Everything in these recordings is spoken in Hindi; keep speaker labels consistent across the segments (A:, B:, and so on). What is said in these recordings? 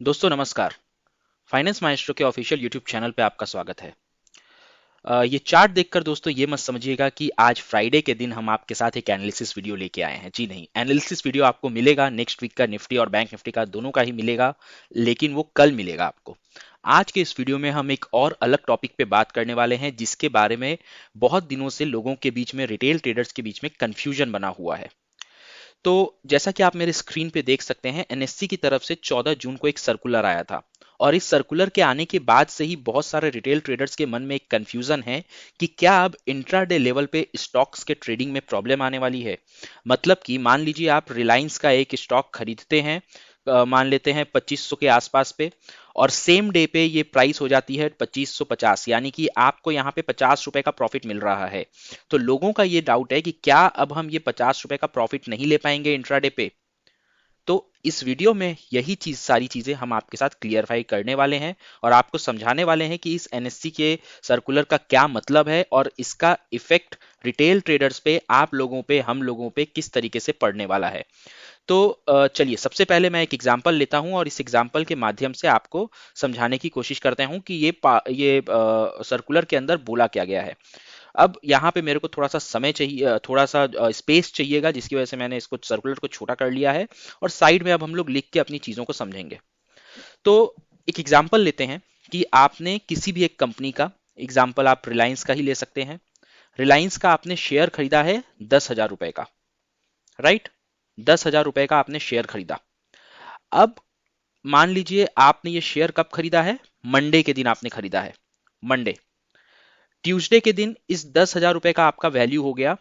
A: दोस्तों नमस्कार। फाइनेंस माइस्ट्रो के ऑफिशियल यूट्यूब चैनल पे आपका स्वागत है। ये चार्ट देखकर दोस्तों ये मत समझिएगा कि आज फ्राइडे के दिन हम आपके साथ एक एनालिसिस वीडियो लेके आए हैं। जी नहीं, एनालिसिस वीडियो आपको मिलेगा नेक्स्ट वीक का निफ्टी और बैंक निफ्टी का दोनों का ही मिलेगा, लेकिन वो कल मिलेगा आपको। आज के इस वीडियो में हम एक और अलग टॉपिक पे बात करने वाले हैं जिसके बारे में बहुत दिनों से लोगों के बीच में, रिटेल ट्रेडर्स के बीच में कंफ्यूजन बना हुआ है। तो जैसा कि आप मेरे स्क्रीन पे देख सकते हैं, एनएससी की तरफ से 14 जून को एक सर्कुलर आया था और इस सर्कुलर के आने के बाद से ही बहुत सारे रिटेल ट्रेडर्स के मन में एक कंफ्यूजन है कि क्या अब इंट्राडे लेवल पे स्टॉक्स के ट्रेडिंग में प्रॉब्लम आने वाली है। मतलब कि मान लीजिए आप रिलायंस का एक स्टॉक खरीदते हैं, मान लेते हैं 2500 के आसपास पे, और सेम डे पे ये प्राइस हो जाती है 2550, यानी कि आपको यहाँ पे 50 रुपए का प्रॉफिट मिल रहा है। तो लोगों का ये डाउट है कि क्या अब हम ये 50 रुपए का प्रॉफिट नहीं ले पाएंगे इंट्राडे पे। तो इस वीडियो में यही चीज, सारी चीजें हम आपके साथ क्लियरफाई करने वाले हैं और आपको समझाने वाले हैं कि इस एनएससी के सर्कुलर का क्या मतलब है और इसका इफेक्ट रिटेल ट्रेडर्स पे, आप लोगों पे, हम लोगों पे किस तरीके से पड़ने वाला है। तो चलिए सबसे पहले मैं एक एग्जांपल लेता हूं और इस एग्जांपल के माध्यम से आपको समझाने की कोशिश करते हूं कि ये सर्कुलर के अंदर बोला क्या गया है। अब यहाँ पे मेरे को थोड़ा सा समय चाहिए, थोड़ा सा स्पेस चाहिएगा, जिसकी वजह से मैंने इसको सर्कुलर को छोटा कर लिया है और साइड में अब हम लोग लिख के अपनी चीजों को समझेंगे। तो एक एग्जांपल लेते हैं कि आपने किसी भी एक कंपनी का, एग्जांपल आप रिलायंस का ही ले सकते हैं। रिलायंस का आपने शेयर खरीदा है 10,000 रुपए का, राइट। 10,000 रुपए का आपने शेयर खरीदा। अब मान लीजिए आपने ये शेयर कब खरीदा है, मंडे के दिन आपने खरीदा है। मंडे, ट्यूसडे के दिन इस 10,000 रुपए का आपका वैल्यू हो गया,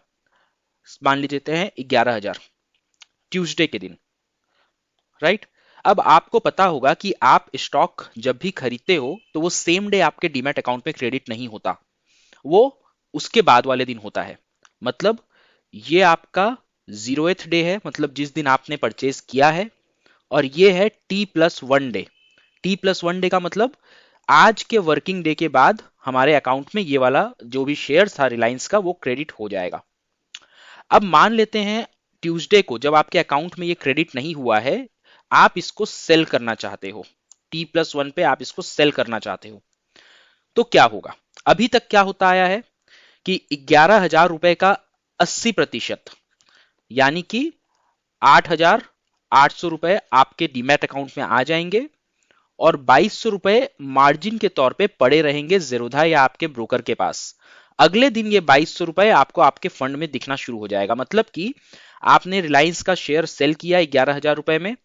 A: मान लीजिए हैं 11,000, ट्यूसडे के दिन, राइट। अब आपको पता होगा कि आप स्टॉक जब भी खरीदते हो तो वो सेम डे आपके डीमैट अकाउंट में क्रेडिट नहीं होता, वो उसके बाद वाले दिन होता है। मतलब ये आपका 0th डे है, मतलब जिस दिन आपने परचेज किया है, और ये है T+1 डे। T+1 डे का मतलब आज के वर्किंग डे के बाद हमारे अकाउंट में ये वाला जो भी शेयर था रिलायंस का वो क्रेडिट हो जाएगा। अब मान लेते हैं ट्यूसडे को जब आपके अकाउंट में ये क्रेडिट नहीं हुआ है, आप इसको सेल करना चाहते हो, T+1 पे आप इसको सेल करना चाहते हो, तो क्या होगा। अभी तक क्या होता आया है कि 11,000 रुपए का 80%, यानी कि 8,800 रुपए आपके डीमैट अकाउंट में आ जाएंगे और 2,200 रुपए मार्जिन के तौर पे पड़े रहेंगे जेरोधा या आपके ब्रोकर के पास। अगले दिन ये 2,200 रुपए आपको आपके फंड में दिखना शुरू हो जाएगा। मतलब कि आपने रिलायंस का शेयर सेल किया 11,000 रुपए में,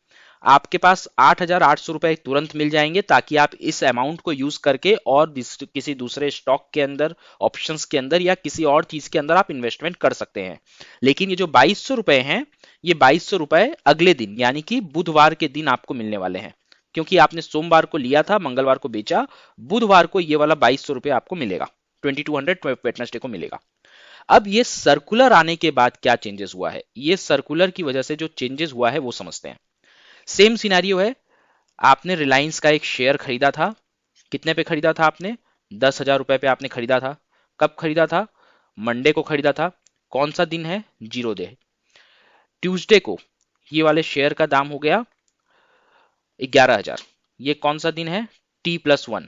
A: आपके पास 8,800 रुपए तुरंत मिल जाएंगे ताकि आप इस अमाउंट को यूज करके और किसी दूसरे स्टॉक के अंदर, ऑप्शंस के अंदर या किसी और चीज के अंदर आप इन्वेस्टमेंट कर सकते हैं। लेकिन ये जो 2,200 रुपए हैं, ये 2,200 रुपए अगले दिन यानी कि बुधवार के दिन आपको मिलने वाले हैं, क्योंकि आपने सोमवार को लिया था, मंगलवार को बेचा, बुधवार को ये वाला 2,200 रुपए आपको मिलेगा, 2,200 वेडनेसडे को मिलेगा। अब ये सर्कुलर आने के बाद क्या चेंजेस हुआ है, ये सर्कुलर की वजह से जो चेंजेस हुआ है वो समझते हैं। सेम सिनेरियो है, आपने रिलायंस का एक शेयर खरीदा था। कितने पे खरीदा था आपने, 10,000 रुपए पे आपने खरीदा था। कब खरीदा था, मंडे को खरीदा था। कौन सा दिन है, 0 डे। ट्यूसडे को ये वाले शेयर का दाम हो गया 11,000। ये कौन सा दिन है, T+1।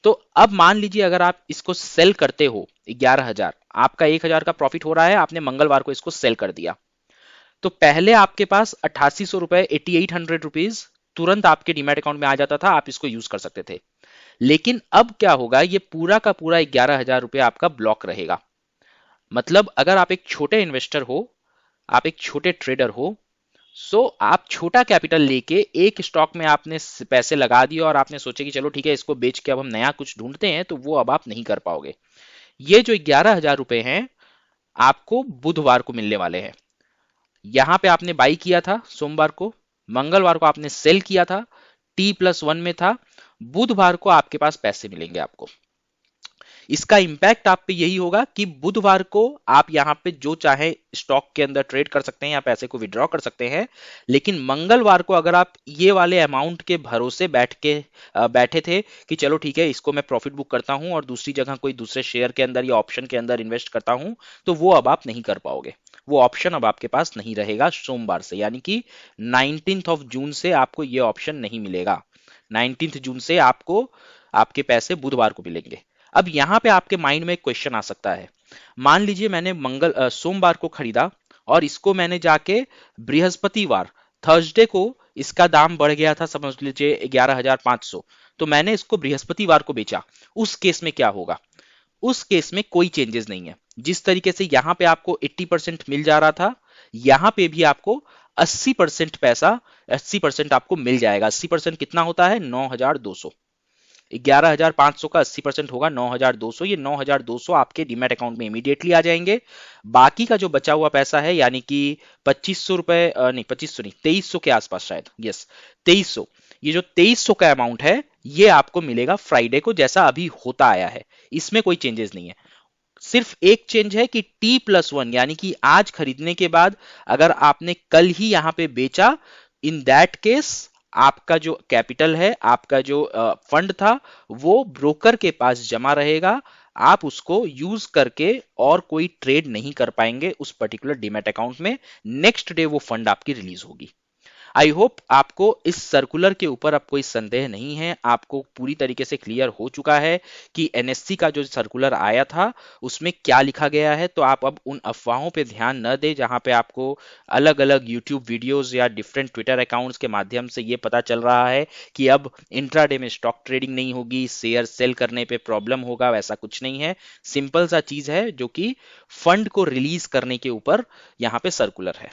A: तो अब मान लीजिए अगर आप इसको सेल करते हो 11,000, आपका 1,000 का प्रॉफिट हो रहा है, आपने मंगलवार को इसको सेल कर दिया, तो पहले आपके पास 8,800 रुपए, 8,800 रुपीज तुरंत आपके डीमैट अकाउंट में आ जाता था, आप इसको यूज कर सकते थे। लेकिन अब क्या होगा, ये पूरा का पूरा 11,000 रुपए आपका ब्लॉक रहेगा। मतलब अगर आप एक छोटे इन्वेस्टर हो, आप एक छोटे ट्रेडर हो, सो आप छोटा कैपिटल लेके एक स्टॉक में आपने पैसे लगा दिए और आपने सोचे कि चलो ठीक है इसको बेच के अब हम नया कुछ ढूंढते हैं, तो वो अब आप नहीं कर पाओगे। ये जो 11,000 रुपए हैं आपको बुधवार को मिलने वाले हैं। यहां पे आपने बाई किया था सोमवार को, मंगलवार को आपने सेल किया था, T+1 में था, बुधवार को आपके पास पैसे मिलेंगे आपको। इसका इंपैक्ट आप पे यही होगा कि बुधवार को आप यहां पे जो चाहे स्टॉक के अंदर ट्रेड कर सकते हैं या पैसे को विड्रॉ कर सकते हैं। लेकिन मंगलवार को अगर आप ये वाले अमाउंट के भरोसे बैठे थे कि चलो ठीक है इसको मैं प्रॉफिट बुक करता हूं और दूसरी जगह कोई दूसरे शेयर के अंदर या ऑप्शन के अंदर इन्वेस्ट करता हूं, तो वो अब आप नहीं कर पाओगे। वो ऑप्शन अब आपके पास नहीं रहेगा सोमवार से, यानी कि 19 जून से आपको ये ऑप्शन नहीं मिलेगा। 19 जून से आपको आपके पैसे बुधवार को मिलेंगे। अब यहाँ पे आपके माइंड में एक क्वेश्चन आ सकता है, मान लीजिए मैंने सोमवार को खरीदा और इसको मैंने जाके बृहस्पतिवार थर्सडे को इसका दाम बढ़ गया था, समझ लीजिए 11,500, तो मैंने इसको बृहस्पतिवार को बेचा, उस केस में क्या होगा? उस केस में कोई चेंजेस नहीं है। जिस तरीके से यहां पे आपको 80% मिल जा रहा था, यहां पे भी आपको 80% पैसा, 80% आपको मिल जाएगा। 80% कितना होता है? 9,200। 11,500 का 80% होगा 9,200। ये 9,200 आपके डीमैट अकाउंट में इमीडिएटली आ जाएंगे। बाकी का जो बचा हुआ पैसा है, यानी कि 2,500 रुपए, नहीं 2,500 नहीं, 2,300 के आसपास शायद, यस 2,300, ये जो 2,300 का अमाउंट है ये आपको मिलेगा फ्राइडे को, जैसा अभी होता आया है। इसमें कोई चेंजेस नहीं है। सिर्फ एक चेंज है कि T+1, यानी कि आज खरीदने के बाद अगर आपने कल ही यहां पे बेचा, इन दैट केस आपका जो कैपिटल है, आपका जो फंड था, वो ब्रोकर के पास जमा रहेगा। आप उसको यूज करके और कोई ट्रेड नहीं कर पाएंगे उस पर्टिकुलर डीमैट अकाउंट में। नेक्स्ट डे वो फंड आपकी रिलीज होगी। आई होप आपको इस सर्कुलर के ऊपर अब कोई संदेह नहीं है, आपको पूरी तरीके से क्लियर हो चुका है कि एनएससी का जो सर्कुलर आया था उसमें क्या लिखा गया है। तो आप अब उन अफवाहों पे ध्यान न दें जहां पे आपको अलग अलग यूट्यूब वीडियोस या डिफरेंट ट्विटर अकाउंट्स के माध्यम से ये पता चल रहा है कि अब इंट्राडे में स्टॉक ट्रेडिंग नहीं होगी, शेयर सेल करने पे प्रॉब्लम होगा। वैसा कुछ नहीं है, सिंपल सा चीज है जो कि फंड को रिलीज करने के ऊपर यहाँ पे सर्कुलर है।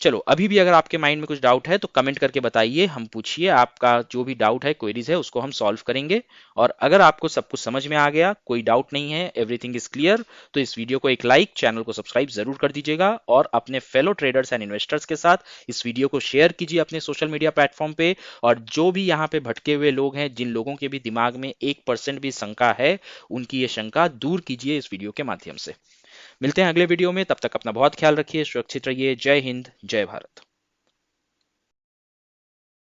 A: चलो, अभी भी अगर आपके माइंड में कुछ डाउट है तो कमेंट करके बताइए, हम पूछिए, आपका जो भी डाउट है, क्वेरीज है, उसको हम सॉल्व करेंगे। और अगर आपको सब कुछ समझ में आ गया, कोई डाउट नहीं है, एवरीथिंग इज क्लियर, तो इस वीडियो को एक लाइक, चैनल को सब्सक्राइब जरूर कर दीजिएगा और अपने फेलो ट्रेडर्स एंड इन्वेस्टर्स के साथ इस वीडियो को शेयर कीजिए अपने सोशल मीडिया प्लेटफॉर्म पे। और जो भी यहाँ पे भटके हुए लोग हैं, जिन लोगों के भी दिमाग में 1% भी शंका है, उनकी ये शंका दूर कीजिए इस वीडियो के माध्यम से। मिलते हैं अगले वीडियो में, तब तक अपना बहुत ख्याल रखिए, सुरक्षित रहिए। जय हिंद, जय भारत।